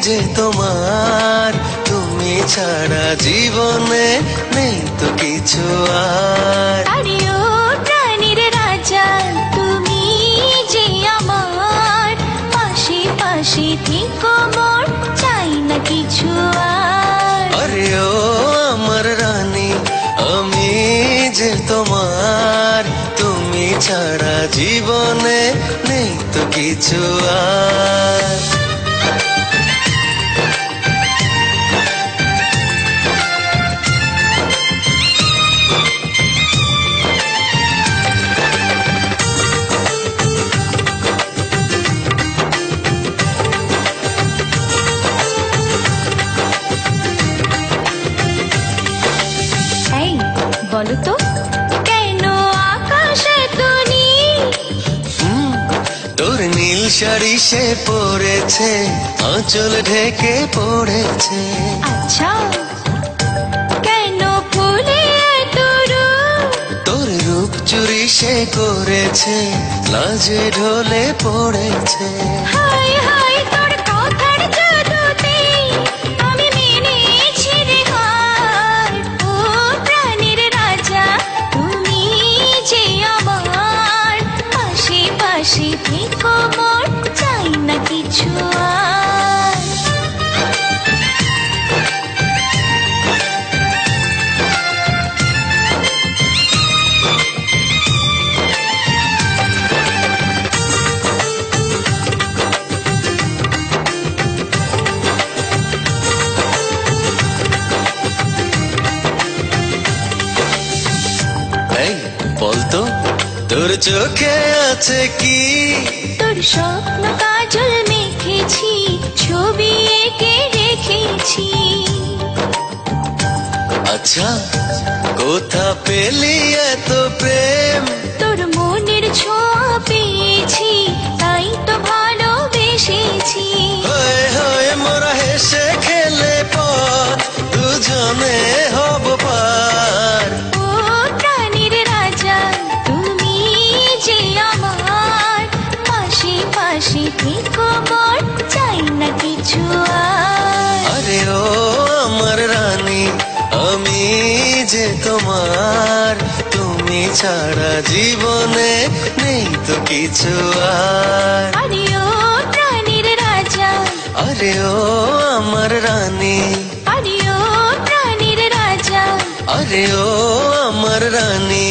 যে তোমার, তুমি ছাড়া জীবনে নেই তো কিছু আর। আরে ও প্রাণীর রাজা, তুমি যে আমার, পাশে পাশে থেকো মোর, চাই না কিছু আর। আরে ও আমার রানী, আমি যে তোমার, তুমি ছাড়া জীবনে নেই তো কিছু আর। এই বলো তো, কেন আকাশে তুমি? তোর নীল শাড়ি সে পরেছে, আঁচল ঢেকে পড়েছে। আচ্ছা, কেন ফুলে এত রূপ? তোর রূপ চুরি সে করেছে, লাজে ঢলে পড়েছে। হাই হাই তোর কথার জাদুতে আমি মেনেছি রে হার। ও প্রাণীর রাজা, তুমি যে আমার, পাশে পাশে থেকো মোর, চাই না কিছু আর। এই বলতো, তোর চোখে আছে কি? তোর স্বপ্ন কাজল মেখেছি, ছবি এঁকে রেখেছি। আচ্ছা, কোথা পেলি এত প্রেম? তোর মনের ছোঁয়া পেয়েছি, তাই তো ভালোবেসেছি। হয়ে হয়ে মোরা হেসে খেলে পথ, দুজনে হব পার। ও প্রাণীর রাজা, তুমি যে আমার, পাশে পাশে থেকো মোর, চাই না কিছু আর। আরে ও আমার রানী, আমি যে তোমার, তুমি ছাড়া জীবনে নেই তো কিছু আর। আরে ও প্রাণীর রাজা, আরে ও আমার রানী, আরে ও প্রাণীর রাজা। আরে ও আমার রানী।